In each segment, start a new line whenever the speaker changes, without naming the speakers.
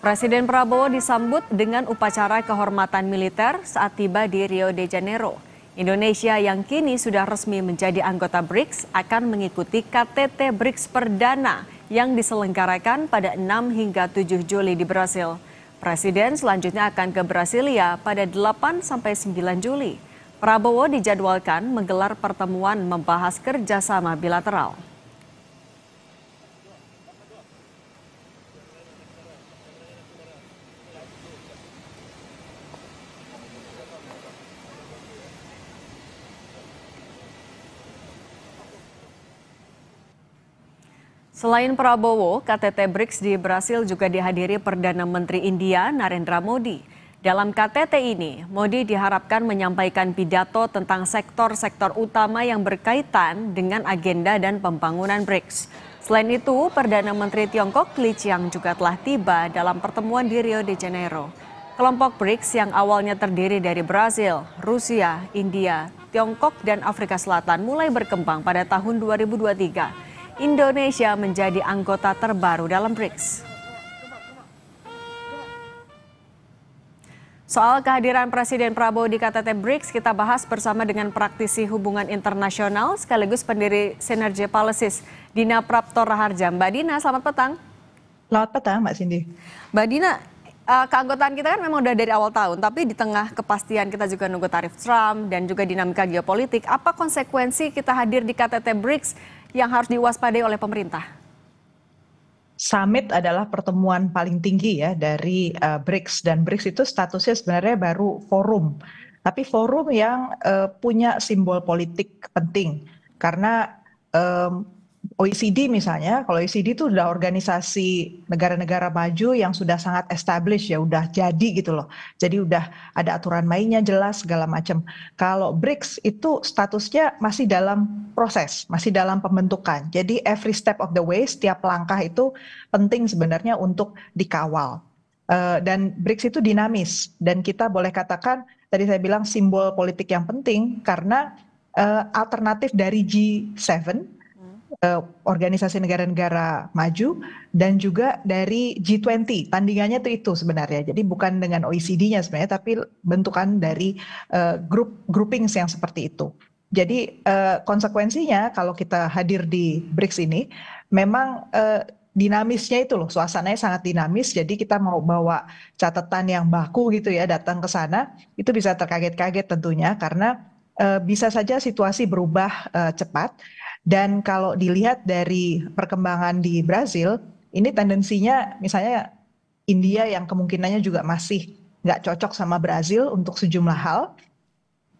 Presiden Prabowo disambut dengan upacara kehormatan militer saat tiba di Rio de Janeiro. Indonesia yang kini sudah resmi menjadi anggota BRICS akan mengikuti KTT BRICS perdana yang diselenggarakan pada 6 hingga 7 Juli di Brasil. Presiden selanjutnya akan ke Brasilia pada 8 sampai 9 Juli. Prabowo dijadwalkan menggelar pertemuan membahas kerjasama bilateral. Selain Prabowo, KTT BRICS di Brasil juga dihadiri Perdana Menteri India Narendra Modi. Dalam KTT ini, Modi diharapkan menyampaikan pidato tentang sektor-sektor utama yang berkaitan dengan agenda dan pembangunan BRICS. Selain itu, Perdana Menteri Tiongkok Li Qiang juga telah tiba dalam pertemuan di Rio de Janeiro. Kelompok BRICS yang awalnya terdiri dari Brasil, Rusia, India, Tiongkok, dan Afrika Selatan mulai berkembang pada tahun 2023. Indonesia menjadi anggota terbaru dalam BRICS. Soal kehadiran Presiden Prabowo di KTT BRICS kita bahas bersama dengan praktisi hubungan internasional sekaligus pendiri Sinergy Policies, Dina Prapto Raharja. Mbak Dina, selamat petang.
Selamat petang, Mbak Cindy.
Mbak Dina, keanggotaan kita kan memang udah dari awal tahun, tapi di tengah kepastian kita juga nunggu tarif Trump dan juga dinamika geopolitik. Apa konsekuensi kita hadir di KTT BRICS yang harus diwaspadai oleh pemerintah?
Summit adalah pertemuan paling tinggi ya dari BRICS, dan BRICS itu statusnya sebenarnya baru forum, tapi forum yang punya simbol politik penting karena OECD misalnya, kalau OECD itu udah organisasi negara-negara maju yang sudah sangat established ya, udah jadi gitu loh. Jadi udah ada aturan mainnya jelas segala macam. Kalau BRICS itu statusnya masih dalam proses, masih dalam pembentukan. Jadi every step of the way, setiap langkah itu penting sebenarnya untuk dikawal. Dan BRICS itu dinamis, dan kita boleh katakan tadi saya bilang simbol politik yang penting karena alternatif dari G7, organisasi negara-negara maju, dan juga dari G20. Tandingannya itu sebenarnya. Jadi bukan dengan OECD-nya sebenarnya, tapi bentukan dari groupings yang seperti itu. Jadi konsekuensinya kalau kita hadir di BRICS ini, memang dinamisnya itu loh, suasananya sangat dinamis. Jadi kita mau bawa catatan yang baku gitu ya, datang ke sana, itu bisa terkaget-kaget tentunya karena bisa saja situasi berubah cepat. Dan kalau dilihat dari perkembangan di Brasil, ini tendensinya misalnya India yang kemungkinannya juga masih nggak cocok sama Brasil untuk sejumlah hal.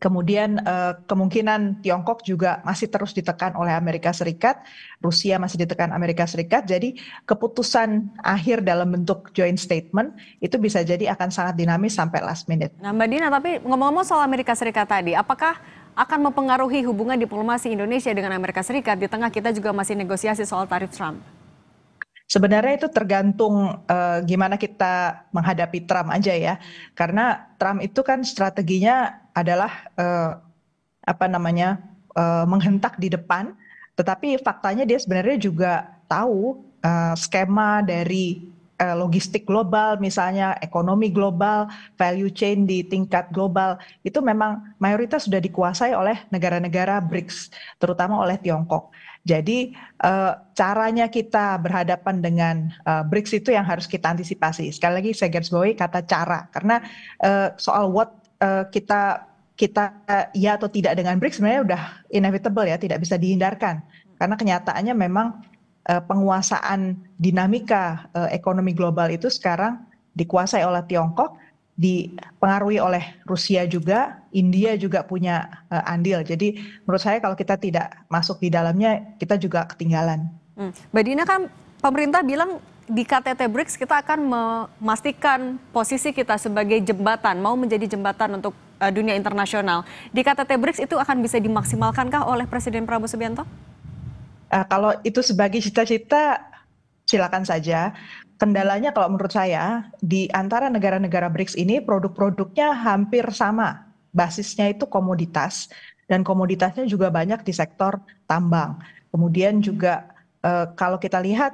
Kemudian kemungkinan Tiongkok juga masih terus ditekan oleh Amerika Serikat, Rusia masih ditekan Amerika Serikat. Jadi keputusan akhir dalam bentuk joint statement itu bisa jadi akan sangat dinamis sampai last minute.
Nah Mbak Dina, tapi ngomong-ngomong soal Amerika Serikat tadi, apakah akan mempengaruhi hubungan diplomasi Indonesia dengan Amerika Serikat di tengah kita juga masih negosiasi soal tarif Trump?
Sebenarnya itu tergantung gimana kita menghadapi Trump aja ya. Karena Trump itu kan strateginya adalah menghentak di depan, tetapi faktanya dia sebenarnya juga tahu skema dari logistik global, misalnya ekonomi global, value chain di tingkat global, itu memang mayoritas sudah dikuasai oleh negara-negara BRICS, terutama oleh Tiongkok. Jadi caranya kita berhadapan dengan BRICS itu yang harus kita antisipasi. Sekali lagi saya garis bawahi kata cara, karena soal what kita ya atau tidak dengan BRICS sebenarnya udah inevitable ya, tidak bisa dihindarkan. Karena kenyataannya memang penguasaan dinamika ekonomi global itu sekarang dikuasai oleh Tiongkok, dipengaruhi oleh Rusia juga, India juga punya andil. Jadi menurut saya kalau kita tidak masuk di dalamnya, kita juga ketinggalan.
Mbak Dina, kan pemerintah bilang di KTT BRICS kita akan memastikan posisi kita sebagai jembatan, mau menjadi jembatan untuk dunia internasional. Di KTT BRICS itu akan bisa dimaksimalkankah oleh Presiden Prabowo Subianto?
Kalau itu sebagai cita-cita, silakan saja. Kendalanya kalau menurut saya, di antara negara-negara BRICS ini produk-produknya hampir sama. Basisnya itu komoditas, dan komoditasnya juga banyak di sektor tambang. Kemudian juga kalau kita lihat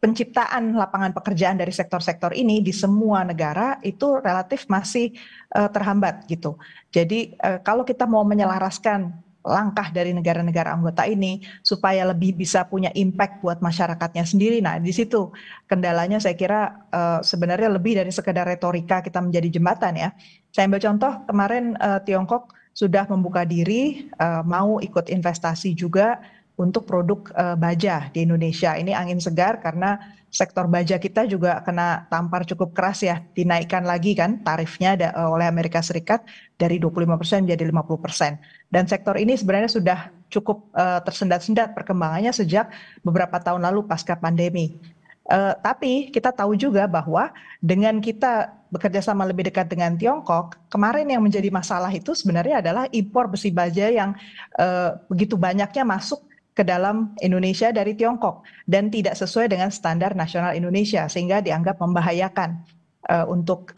penciptaan lapangan pekerjaan dari sektor-sektor ini di semua negara itu relatif masih terhambat gitu. Jadi kalau kita mau menyelaraskan langkah dari negara-negara anggota ini supaya lebih bisa punya impact buat masyarakatnya sendiri. Nah, di situ kendalanya saya kira sebenarnya lebih dari sekedar retorika kita menjadi jembatan ya. Saya ambil contoh kemarin Tiongkok sudah membuka diri mau ikut investasi juga untuk produk baja di Indonesia. Ini angin segar karena sektor baja kita juga kena tampar cukup keras ya, dinaikkan lagi kan tarifnya oleh Amerika Serikat dari 25% menjadi 50%. Dan sektor ini sebenarnya sudah cukup tersendat-sendat perkembangannya sejak beberapa tahun lalu pasca pandemi. Tapi kita tahu juga bahwa dengan kita bekerja sama lebih dekat dengan Tiongkok, kemarin yang menjadi masalah itu sebenarnya adalah impor besi baja yang begitu banyaknya masuk ke dalam Indonesia dari Tiongkok dan tidak sesuai dengan standar nasional Indonesia sehingga dianggap membahayakan untuk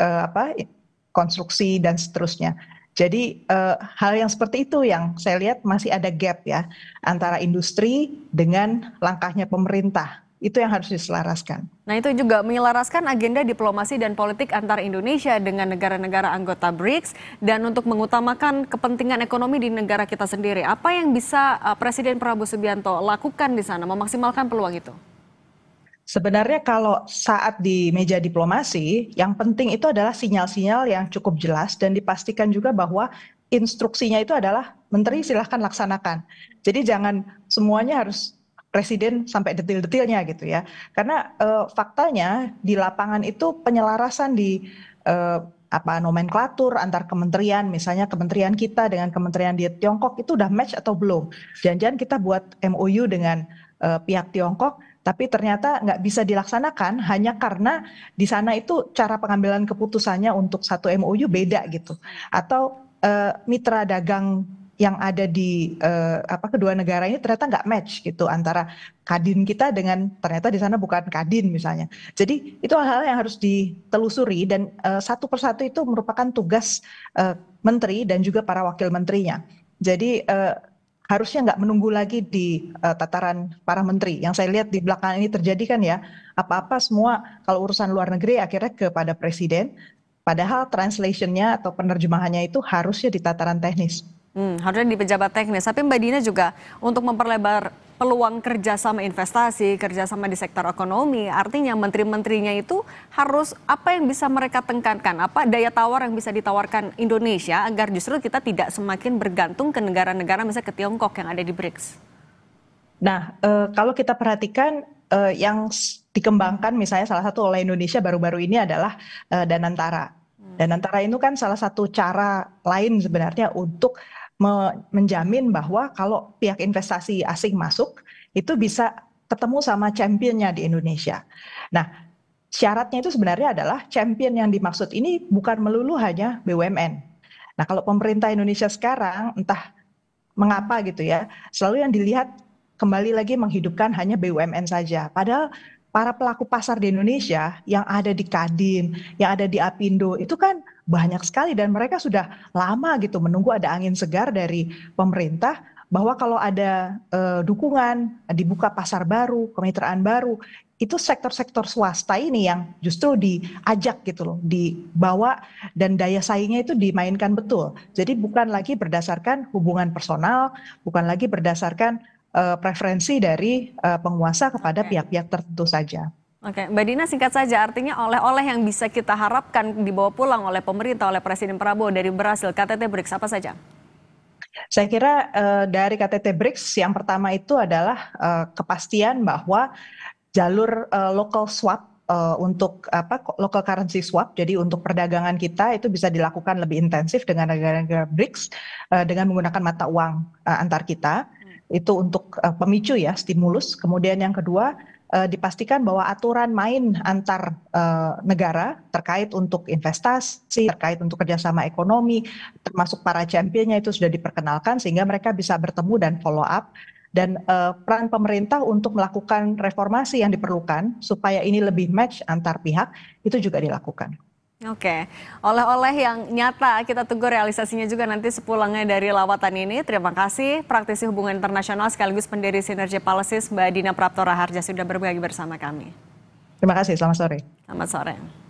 konstruksi dan seterusnya. Jadi hal yang seperti itu yang saya lihat masih ada gap ya antara industri dengan langkahnya pemerintah. Itu yang harus diselaraskan.
Nah, itu juga menyelaraskan agenda diplomasi dan politik antar Indonesia dengan negara-negara anggota BRICS dan untuk mengutamakan kepentingan ekonomi di negara kita sendiri. Apa yang bisa Presiden Prabowo Subianto lakukan di sana memaksimalkan peluang itu?
Sebenarnya kalau saat di meja diplomasi, yang penting itu adalah sinyal-sinyal yang cukup jelas dan dipastikan juga bahwa instruksinya itu adalah menteri silahkan laksanakan. Jadi jangan semuanya harus presiden sampai detil-detilnya gitu ya. Karena faktanya di lapangan itu penyelarasan di nomenklatur antar kementerian, misalnya kementerian kita dengan kementerian di Tiongkok itu udah match atau belum. Jangan-jangan kita buat MOU dengan pihak Tiongkok, tapi ternyata nggak bisa dilaksanakan hanya karena di sana itu cara pengambilan keputusannya untuk satu MOU beda gitu. Atau mitra dagang yang ada di kedua negara ini ternyata nggak match gitu antara Kadin kita dengan ternyata di sana bukan Kadin misalnya. Jadi itu hal-hal yang harus ditelusuri dan satu persatu itu merupakan tugas menteri dan juga para wakil menterinya. Jadi harusnya nggak menunggu lagi di tataran para menteri. Yang saya lihat di belakang ini terjadi kan ya, apa-apa semua kalau urusan luar negeri akhirnya kepada presiden, padahal translation-nya atau penerjemahannya itu harusnya di tataran teknis.
Harusnya di pejabat teknis. Tapi Mbak Dina juga untuk memperlebar peluang kerjasama investasi, kerjasama di sektor ekonomi, artinya menteri-menterinya itu harus apa yang bisa mereka tekankan, apa daya tawar yang bisa ditawarkan Indonesia agar justru kita tidak semakin bergantung ke negara-negara misalnya ke Tiongkok yang ada di BRICS.
Nah, kalau kita perhatikan yang dikembangkan misalnya salah satu oleh Indonesia baru-baru ini adalah Danantara. Danantara itu kan salah satu cara lain sebenarnya untuk menjamin bahwa kalau pihak investasi asing masuk itu bisa ketemu sama championnya di Indonesia. Nah, syaratnya itu sebenarnya adalah champion yang dimaksud ini bukan melulu hanya BUMN. Nah, kalau pemerintah Indonesia sekarang entah mengapa gitu ya, selalu yang dilihat kembali lagi menghidupkan hanya BUMN saja. Padahal para pelaku pasar di Indonesia yang ada di Kadin, yang ada di Apindo itu kan banyak sekali dan mereka sudah lama gitu menunggu ada angin segar dari pemerintah bahwa kalau ada dukungan, dibuka pasar baru, kemitraan baru, itu sektor-sektor swasta ini yang justru diajak gitu loh, dibawa dan daya saingnya itu dimainkan betul. Jadi bukan lagi berdasarkan hubungan personal, bukan lagi berdasarkan preferensi dari penguasa kepada pihak-pihak tertentu saja.
Oke, Mbak Dina singkat saja, artinya oleh-oleh yang bisa kita harapkan dibawa pulang oleh pemerintah, oleh Presiden Prabowo dari Brasil, KTT BRICS apa saja?
Saya kira dari KTT BRICS yang pertama itu adalah kepastian bahwa jalur local swap untuk local currency swap, jadi untuk perdagangan kita itu bisa dilakukan lebih intensif dengan negara-negara BRICS dengan menggunakan mata uang antar kita. Itu untuk pemicu ya, stimulus. Kemudian yang kedua, dipastikan bahwa aturan main antar negara terkait untuk investasi, terkait untuk kerjasama ekonomi, termasuk para championnya itu sudah diperkenalkan sehingga mereka bisa bertemu dan follow up. Dan peran pemerintah untuk melakukan reformasi yang diperlukan supaya ini lebih match antar pihak itu juga dilakukan.
Oke, oleh-oleh yang nyata kita tunggu realisasinya juga nanti sepulangnya dari lawatan ini. Terima kasih praktisi hubungan internasional sekaligus pendiri Sinergi Policies Mbak Dina Prapto Raharja sudah berbagi bersama kami.
Terima kasih, selamat sore.
Selamat sore.